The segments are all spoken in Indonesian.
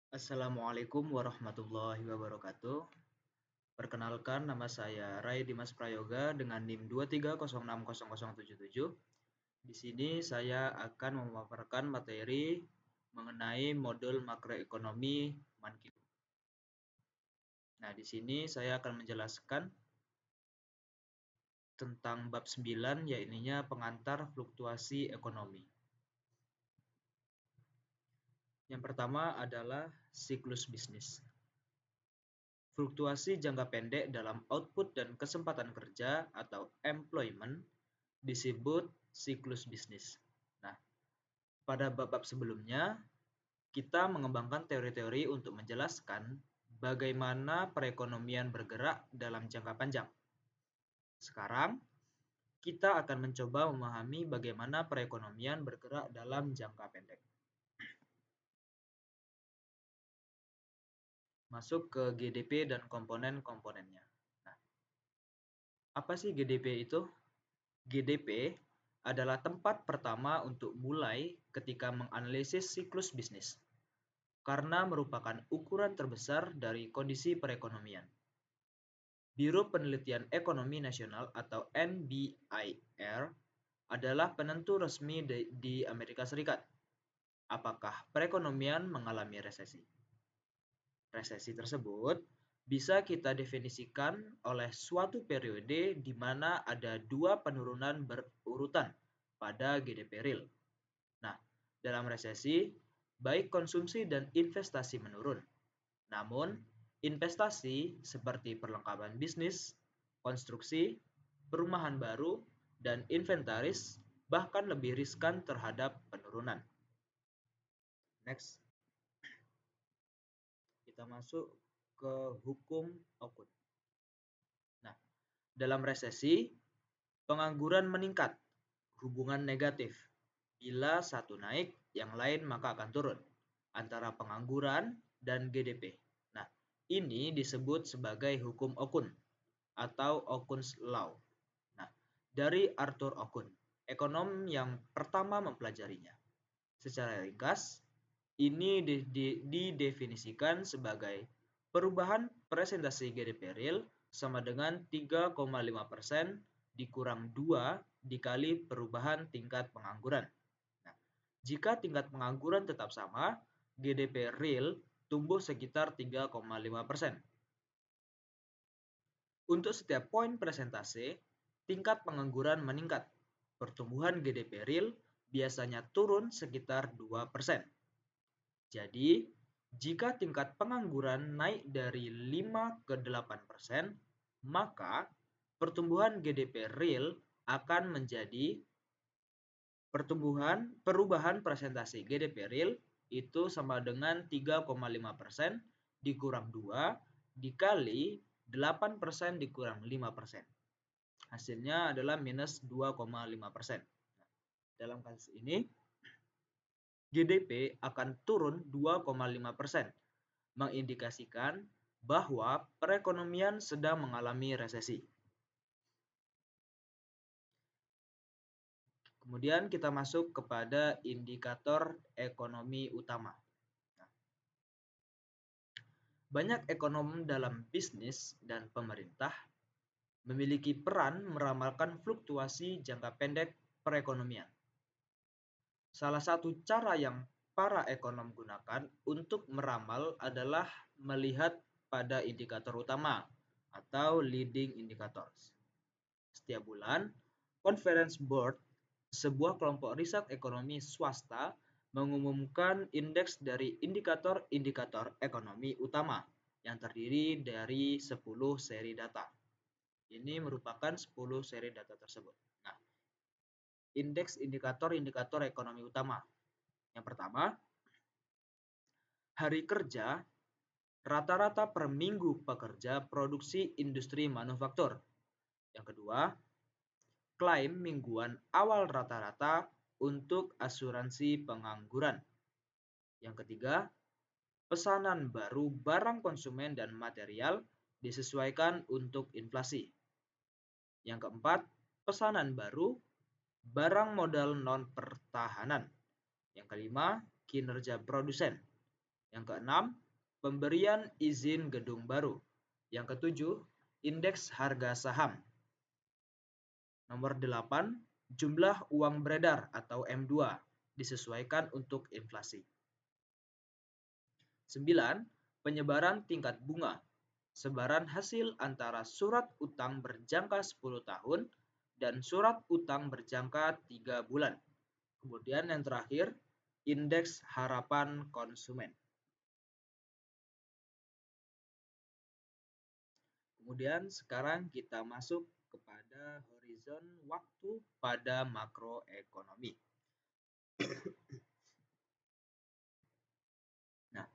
Assalamualaikum warahmatullahi wabarakatuh. Perkenalkan, nama saya Ray Dimas Prayoga dengan NIM 230600077. Di sini saya akan memaparkan materi mengenai modul makroekonomi Mankip. Nah, di sini saya akan menjelaskan tentang bab 9, yaitu pengantar fluktuasi ekonomi. Yang pertama adalah siklus bisnis. Fluktuasi jangka pendek dalam output dan kesempatan kerja atau employment disebut siklus bisnis. Nah, pada bab-bab sebelumnya, kita mengembangkan teori-teori untuk menjelaskan bagaimana perekonomian bergerak dalam jangka panjang. Sekarang, kita akan mencoba memahami bagaimana perekonomian bergerak dalam jangka pendek. Masuk ke GDP dan komponen-komponennya. Nah, apa sih GDP itu? GDP adalah tempat pertama untuk mulai ketika menganalisis siklus bisnis, karena merupakan ukuran terbesar dari kondisi perekonomian. Biro Penelitian Ekonomi Nasional atau NBIR adalah penentu resmi di Amerika Serikat. Apakah perekonomian mengalami resesi? Resesi tersebut bisa kita definisikan oleh suatu periode di mana ada dua penurunan berurutan pada GDP real. Nah, dalam resesi, baik konsumsi dan investasi menurun. Namun, investasi seperti perlengkapan bisnis, konstruksi, perumahan baru, dan inventaris bahkan lebih riskan terhadap penurunan. Next. Kita masuk ke hukum Okun. Nah, dalam resesi, pengangguran meningkat, hubungan negatif. Bila satu naik, yang lain maka akan turun, antara pengangguran dan GDP. Nah, ini disebut sebagai hukum Okun atau Okun's Law. Nah, dari Arthur Okun, ekonom yang pertama mempelajarinya. Secara ringkas, ini didefinisikan sebagai perubahan presentasi GDP real sama dengan 3,5% dikurang 2 dikali perubahan tingkat pengangguran. Nah, jika tingkat pengangguran tetap sama, GDP real tumbuh sekitar 3,5%. Untuk setiap poin presentase, tingkat pengangguran meningkat. Pertumbuhan GDP real biasanya turun sekitar 2%. Jadi, jika tingkat pengangguran naik dari 5 ke 8%, maka pertumbuhan GDP real akan menjadi perubahan presentasi GDP real itu sama dengan 3,5% dikurang 2 dikali 8% dikurang 5%. Hasilnya adalah minus 2,5%. Dalam kasus ini, GDP akan turun 2,5%, mengindikasikan bahwa perekonomian sedang mengalami resesi. Kemudian kita masuk kepada indikator ekonomi utama. Banyak ekonom dalam bisnis dan pemerintah memiliki peran meramalkan fluktuasi jangka pendek perekonomian. Salah satu cara yang para ekonom gunakan untuk meramal adalah melihat pada indikator utama atau leading indicators. Setiap bulan, Conference Board, sebuah kelompok riset ekonomi swasta, mengumumkan indeks dari indikator-indikator ekonomi utama yang terdiri dari 10 seri data. Ini merupakan 10 seri data tersebut. Nah, indeks indikator-indikator ekonomi utama. Yang pertama, hari kerja rata-rata per minggu pekerja produksi industri manufaktur. Yang kedua, klaim mingguan awal rata-rata untuk asuransi pengangguran. Yang ketiga, pesanan baru barang konsumen dan material disesuaikan untuk inflasi. Yang keempat, pesanan baru barang modal non-pertahanan. Yang kelima, kinerja produsen. Yang keenam, pemberian izin gedung baru. Yang ketujuh, indeks harga saham. Nomor 8, jumlah uang beredar atau M2 disesuaikan untuk inflasi. 9, penyebaran tingkat bunga. Sebaran hasil antara surat utang berjangka 10 tahun dan surat utang berjangka 3 bulan. Kemudian yang terakhir, indeks harapan konsumen. Kemudian sekarang kita masuk kepada horizon waktu pada makroekonomi. Nah,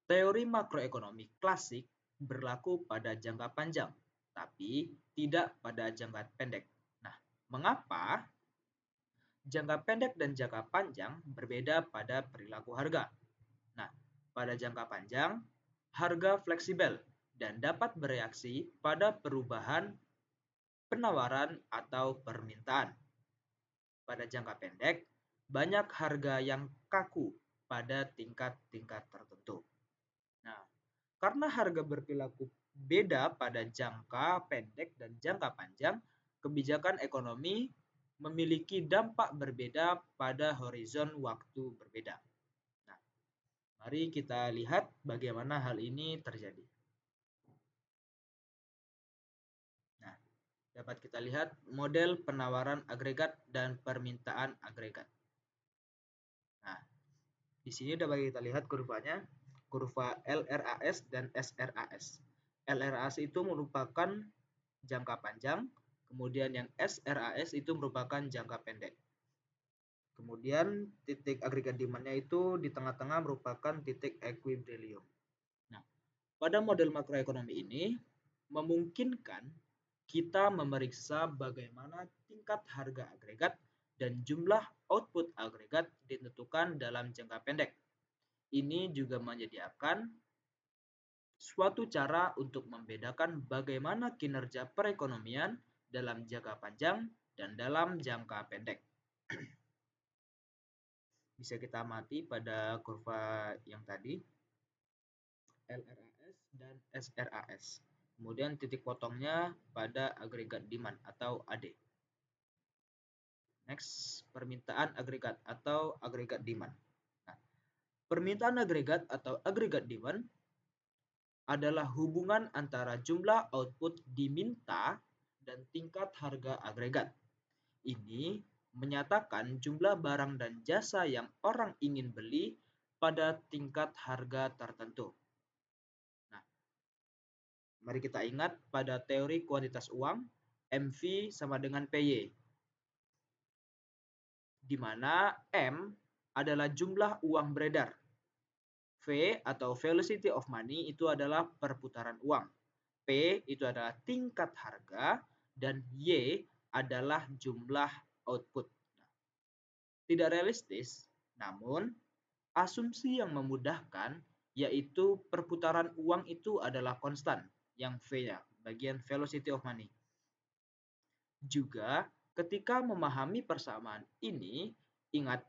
teori makroekonomi klasik berlaku pada jangka panjang, tapi tidak pada jangka pendek. Nah, mengapa jangka pendek dan jangka panjang berbeda pada perilaku harga? Nah, pada jangka panjang, harga fleksibel dan dapat bereaksi pada perubahan penawaran atau permintaan. Pada jangka pendek, banyak harga yang kaku pada tingkat-tingkat tertentu. Nah, karena harga berperilaku beda pada jangka pendek dan jangka panjang, kebijakan ekonomi memiliki dampak berbeda pada horizon waktu berbeda. Nah, mari kita lihat bagaimana hal ini terjadi. Nah, dapat kita lihat model penawaran agregat dan permintaan agregat. Nah, di sini dapat kita lihat kurvanya, kurva LRAS dan SRAS. LRAS itu merupakan jangka panjang, kemudian yang SRAS itu merupakan jangka pendek. Kemudian titik agregat demand-nya itu di tengah-tengah merupakan titik equilibrium. Nah, pada model makroekonomi ini memungkinkan kita memeriksa bagaimana tingkat harga agregat dan jumlah output agregat ditentukan dalam jangka pendek. Ini juga menyediakan suatu cara untuk membedakan bagaimana kinerja perekonomian dalam jangka panjang dan dalam jangka pendek. Bisa kita amati pada kurva yang tadi, LRAS dan SRAS. Kemudian titik potongnya pada agregat demand atau AD. Next, permintaan agregat atau agregat demand. Nah, permintaan agregat atau agregat demand adalah hubungan antara jumlah output diminta dan tingkat harga agregat. Ini menyatakan jumlah barang dan jasa yang orang ingin beli pada tingkat harga tertentu. Nah, mari kita ingat pada teori kuantitas uang, MV sama dengan PY, di mana M adalah jumlah uang beredar. V atau velocity of money itu adalah perputaran uang. P itu adalah tingkat harga dan Y adalah jumlah output. Tidak realistis, namun asumsi yang memudahkan yaitu perputaran uang itu adalah konstan, yang V-nya, bagian velocity of money. Juga ketika memahami persamaan ini, ingat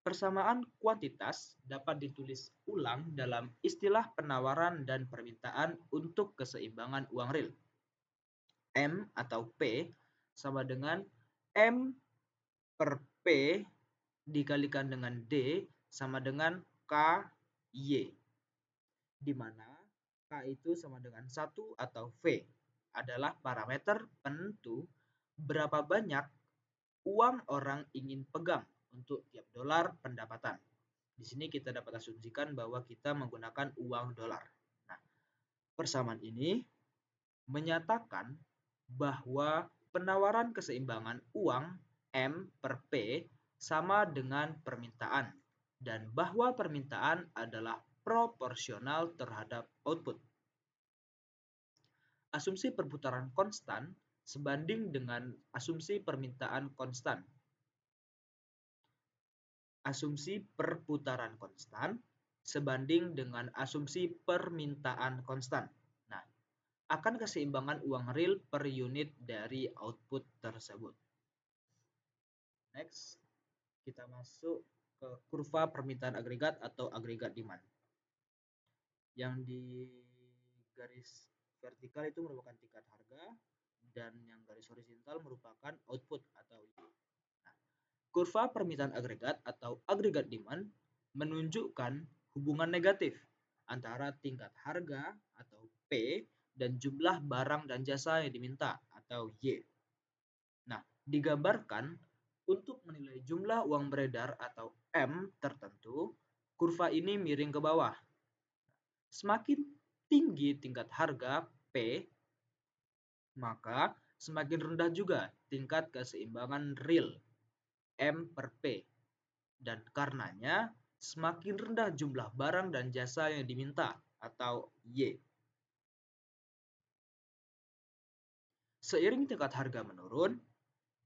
persamaan kuantitas dapat ditulis ulang dalam istilah penawaran dan permintaan untuk keseimbangan uang real. M atau P sama dengan M per P dikalikan dengan D sama dengan KY, di mana K itu sama dengan 1 atau V adalah parameter penentu berapa banyak uang orang ingin pegang untuk tiap dolar pendapatan. Di sini kita dapat asumsikan bahwa kita menggunakan uang dolar. Nah, persamaan ini menyatakan bahwa penawaran keseimbangan uang M per P sama dengan permintaan dan bahwa permintaan adalah proporsional terhadap output. Asumsi perputaran konstan sebanding dengan asumsi permintaan konstan. Asumsi perputaran konstan sebanding dengan asumsi permintaan konstan. Nah, akan keseimbangan uang real per unit dari output tersebut. Next, kita masuk ke kurva permintaan agregat atau agregat demand. Yang di garis vertikal itu merupakan tingkat harga dan yang garis horizontal merupakan output atau Y. Nah, kurva permintaan agregat atau agregat demand menunjukkan hubungan negatif antara tingkat harga atau P dan jumlah barang dan jasa yang diminta atau Y. Nah, digambarkan untuk menilai jumlah uang beredar atau M tertentu, kurva ini miring ke bawah. Semakin tinggi tingkat harga P, maka semakin rendah juga tingkat keseimbangan real M per P. Dan karenanya semakin rendah jumlah barang dan jasa yang diminta atau Y. Seiring tingkat harga menurun,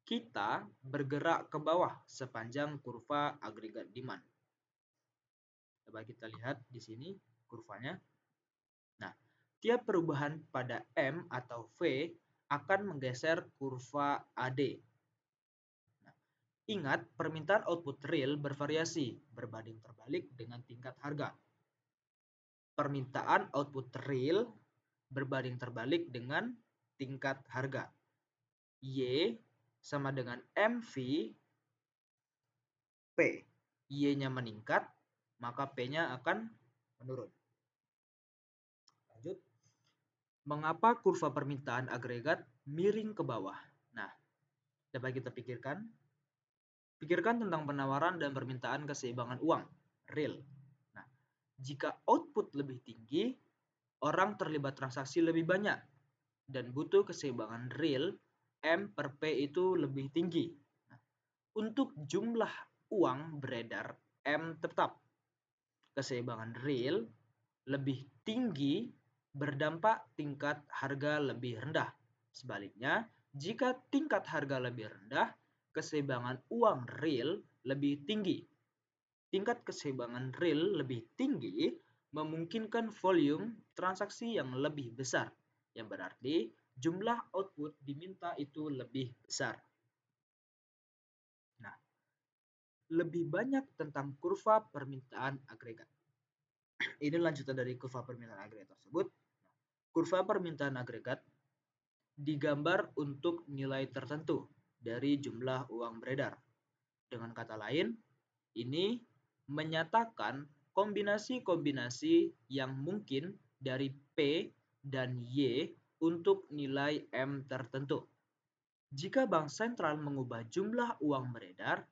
kita bergerak ke bawah sepanjang kurva agregat demand. Coba kita lihat di sini kurvanya. Nah, tiap perubahan pada M atau V akan menggeser kurva AD. Nah, ingat, permintaan output real bervariasi berbanding terbalik dengan tingkat harga. Permintaan output real berbanding terbalik dengan tingkat harga. Y sama dengan MV P. Y-nya meningkat, maka P-nya akan menurun. Lanjut. Mengapa kurva permintaan agregat miring ke bawah? Nah, dapat kita pikirkan. Pikirkan tentang penawaran dan permintaan keseimbangan uang, real. Nah, jika output lebih tinggi, orang terlibat transaksi lebih banyak dan butuh keseimbangan real, M per P itu lebih tinggi. Nah, untuk jumlah uang beredar, M tetap. Keseimbangan real lebih tinggi berdampak tingkat harga lebih rendah. Sebaliknya, jika tingkat harga lebih rendah, keseimbangan uang real lebih tinggi. Tingkat keseimbangan real lebih tinggi memungkinkan volume transaksi yang lebih besar, yang berarti jumlah output diminta itu lebih besar. Nah, lebih banyak tentang kurva permintaan agregat. Ini lanjutan dari kurva permintaan agregat tersebut. Kurva permintaan agregat digambar untuk nilai tertentu dari jumlah uang beredar. Dengan kata lain, ini menyatakan kombinasi-kombinasi yang mungkin dari P dan Y untuk nilai M tertentu. Jika bank sentral mengubah jumlah uang beredar,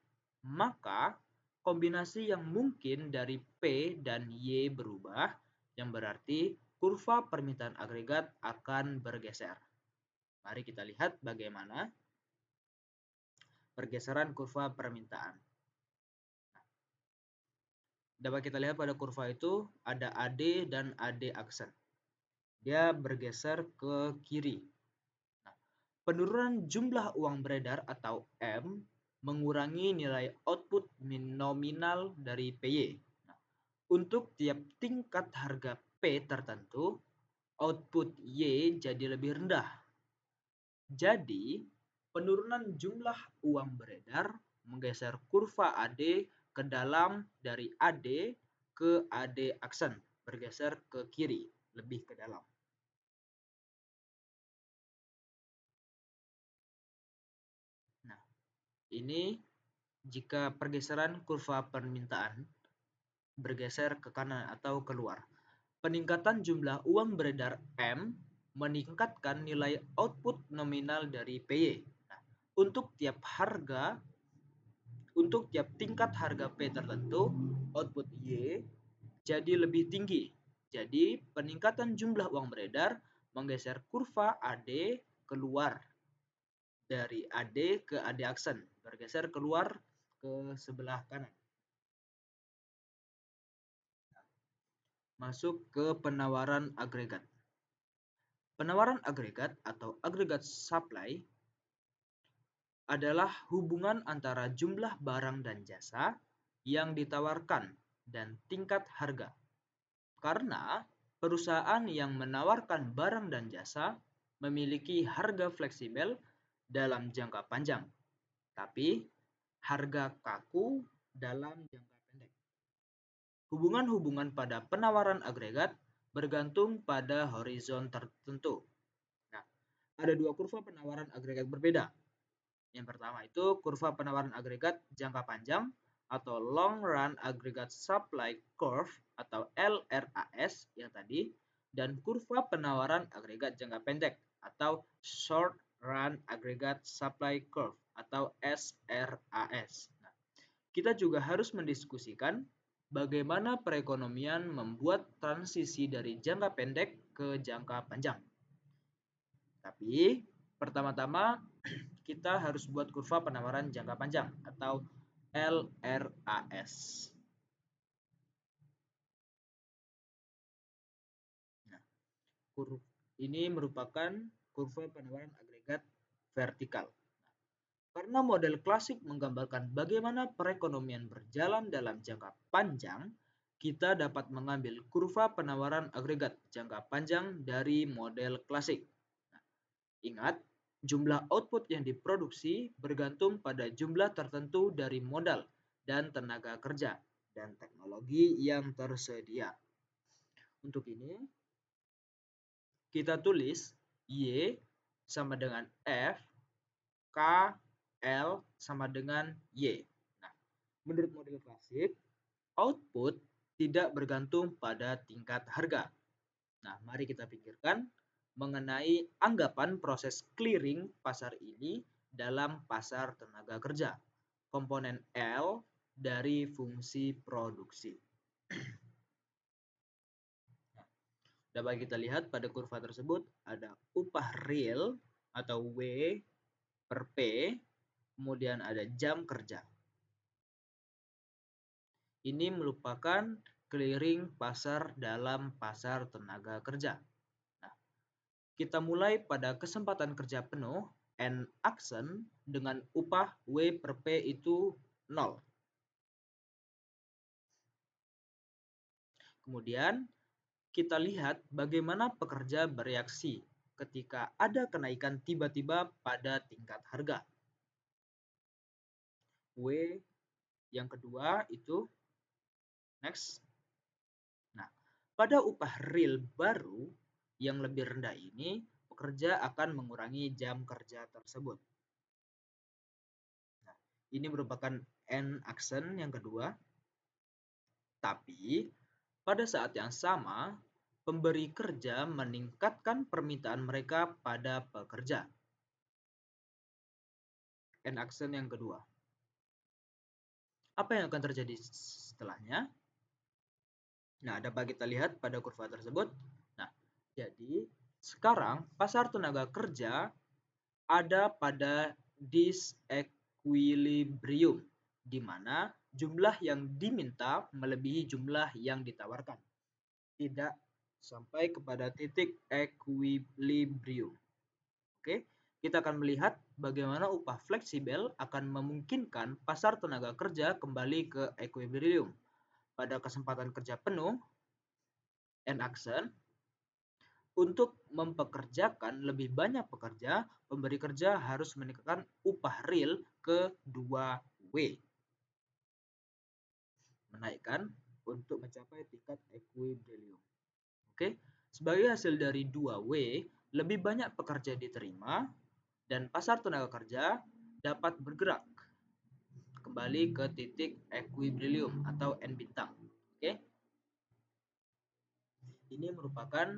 maka kombinasi yang mungkin dari P dan Y berubah, yang berarti kurva permintaan agregat akan bergeser. Mari kita lihat bagaimana pergeseran kurva permintaan. Dapat kita lihat pada kurva itu ada AD dan AD aksen. Dia bergeser ke kiri. Nah, penurunan jumlah uang beredar atau M mengurangi nilai output nominal dari PY. Nah, untuk tiap tingkat harga P tertentu, output Y jadi lebih rendah. Jadi, penurunan jumlah uang beredar menggeser kurva AD ke dalam dari AD ke AD aksen, bergeser ke kiri, lebih ke dalam. Nah, ini jika pergeseran kurva permintaan bergeser ke kanan atau keluar. Peningkatan jumlah uang beredar M meningkatkan nilai output nominal dari PY. Nah, untuk tiap tingkat harga P tertentu, output Y jadi lebih tinggi. Jadi, peningkatan jumlah uang beredar menggeser kurva AD keluar dari AD ke AD aksen, bergeser keluar ke sebelah kanan. Masuk ke penawaran agregat. Penawaran agregat atau agregat supply adalah hubungan antara jumlah barang dan jasa yang ditawarkan dan tingkat harga. Karena perusahaan yang menawarkan barang dan jasa memiliki harga fleksibel dalam jangka panjang, tapi harga kaku dalam jangka pendek. Hubungan-hubungan pada penawaran agregat bergantung pada horizon tertentu. Nah, ada dua kurva penawaran agregat berbeda. Yang pertama itu kurva penawaran agregat jangka panjang atau Long Run Aggregate Supply Curve atau LRAS yang tadi, dan kurva penawaran agregat jangka pendek atau Short Run Aggregate Supply Curve atau SRAS. Nah, kita juga harus mendiskusikan bagaimana perekonomian membuat transisi dari jangka pendek ke jangka panjang. Tapi pertama-tama kita harus buat kurva penawaran jangka panjang atau LRAS. Nah, ini merupakan kurva penawaran agregat vertikal. Karena model klasik menggambarkan bagaimana perekonomian berjalan dalam jangka panjang, kita dapat mengambil kurva penawaran agregat jangka panjang dari model klasik. Nah, ingat, jumlah output yang diproduksi bergantung pada jumlah tertentu dari modal dan tenaga kerja dan teknologi yang tersedia. Untuk ini, kita tulis Y sama dengan F, K, L sama dengan Y. Nah, menurut model klasik, output tidak bergantung pada tingkat harga. Nah, mari kita pikirkan mengenai anggapan proses clearing pasar ini dalam pasar tenaga kerja. Komponen L dari fungsi produksi. Nah, dapat kita lihat pada kurva tersebut ada upah real atau W per P, kemudian ada jam kerja. Ini merupakan clearing pasar dalam pasar tenaga kerja. Nah, kita mulai pada kesempatan kerja penuh N aksen dengan upah W per P itu 0. Kemudian kita lihat bagaimana pekerja bereaksi ketika ada kenaikan tiba-tiba pada tingkat harga. W yang kedua itu next. Nah, pada upah real baru yang lebih rendah ini, pekerja akan mengurangi jam kerja tersebut. Nah, ini merupakan N aksen yang kedua. Tapi, pada saat yang sama, pemberi kerja meningkatkan permintaan mereka pada pekerja. N aksen yang kedua. Apa yang akan terjadi setelahnya? Nah, dapat kita lihat pada kurva tersebut. Nah, jadi sekarang pasar tenaga kerja ada pada disequilibrium, di mana jumlah yang diminta melebihi jumlah yang ditawarkan. Tidak sampai kepada titik equilibrium. Oke, kita akan melihat bagaimana upah fleksibel akan memungkinkan pasar tenaga kerja kembali ke equilibrium. Pada kesempatan kerja penuh, N aksen, untuk mempekerjakan lebih banyak pekerja, pemberi kerja harus meningkatkan upah real ke 2W. Menaikkan untuk mencapai tingkat equilibrium. Oke, sebagai hasil dari 2W, lebih banyak pekerja diterima dan pasar tenaga kerja dapat bergerak kembali ke titik equilibrium atau N bintang. Oke. Ini merupakan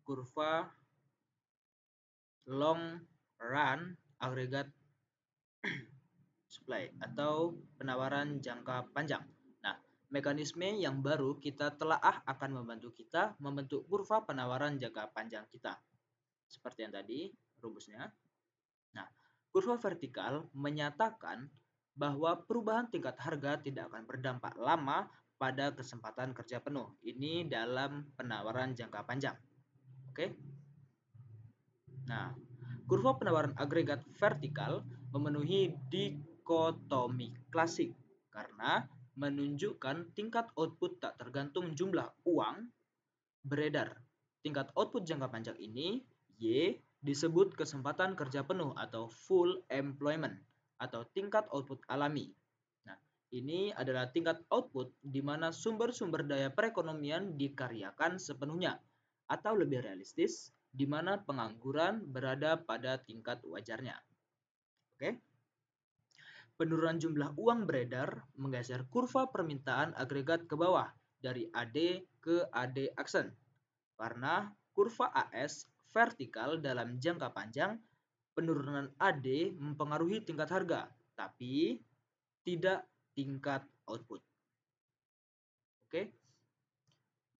kurva long run aggregate supply atau penawaran jangka panjang. Nah, mekanisme yang baru kita telaah akan membantu kita membentuk kurva penawaran jangka panjang kita. Seperti yang tadi rumusnya. Nah, kurva vertikal menyatakan bahwa perubahan tingkat harga tidak akan berdampak lama pada kesempatan kerja penuh. Ini dalam penawaran jangka panjang. Oke. Nah, kurva penawaran agregat vertikal memenuhi dikotomi klasik karena menunjukkan tingkat output tak tergantung jumlah uang beredar. Tingkat output jangka panjang ini, Y, disebut kesempatan kerja penuh atau full employment atau tingkat output alami. Nah, ini adalah tingkat output di mana sumber-sumber daya perekonomian dikaryakan sepenuhnya atau lebih realistis, di mana pengangguran berada pada tingkat wajarnya. Oke? Penurunan jumlah uang beredar menggeser kurva permintaan agregat ke bawah dari AD ke AD aksen. Karena kurva AS vertikal dalam jangka panjang, penurunan AD mempengaruhi tingkat harga, tapi tidak tingkat output. Oke.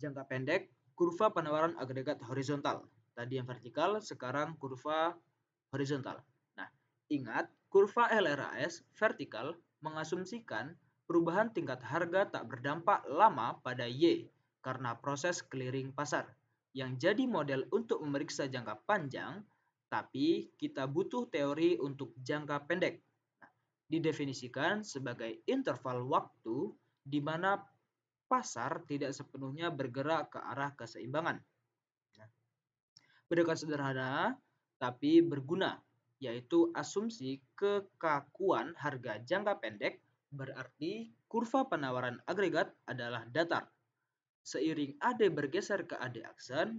Jangka pendek, kurva penawaran agregat horizontal. Tadi yang vertikal, sekarang kurva horizontal. Nah, ingat, kurva LRAS vertikal mengasumsikan perubahan tingkat harga tak berdampak lama pada Y karena proses clearing pasar, yang jadi model untuk memeriksa jangka panjang, tapi kita butuh teori untuk jangka pendek. Nah, didefinisikan sebagai interval waktu di mana pasar tidak sepenuhnya bergerak ke arah keseimbangan. Nah, pendekatan sederhana tapi berguna, yaitu asumsi kekakuan harga jangka pendek berarti kurva penawaran agregat adalah datar. Seiring AD bergeser ke AD aksen,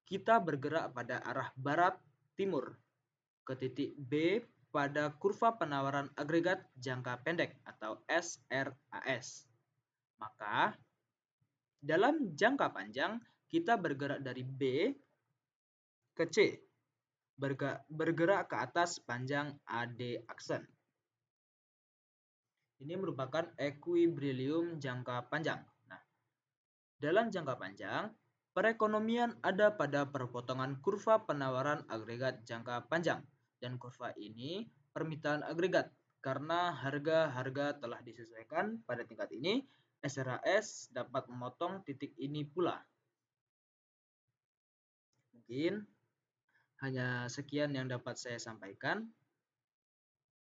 kita bergerak pada arah barat timur ke titik B pada kurva penawaran agregat jangka pendek atau SRAS. Maka dalam jangka panjang, kita bergerak dari B ke C, bergerak ke atas panjang AD aksen. Ini merupakan equilibrium jangka panjang. Nah, dalam jangka panjang, perekonomian ada pada perpotongan kurva penawaran agregat jangka panjang, dan kurva ini permintaan agregat. Karena harga-harga telah disesuaikan pada tingkat ini, SRAS dapat memotong titik ini pula. Mungkin hanya sekian yang dapat saya sampaikan.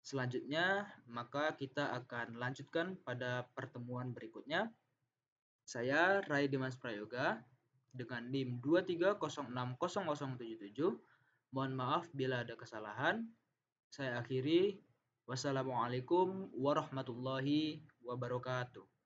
Selanjutnya, maka kita akan lanjutkan pada pertemuan berikutnya. Saya Ray Dimas Prayoga dengan NIM 230600077. Mohon maaf bila ada kesalahan. Saya akhiri. Wassalamualaikum warahmatullahi wabarakatuh.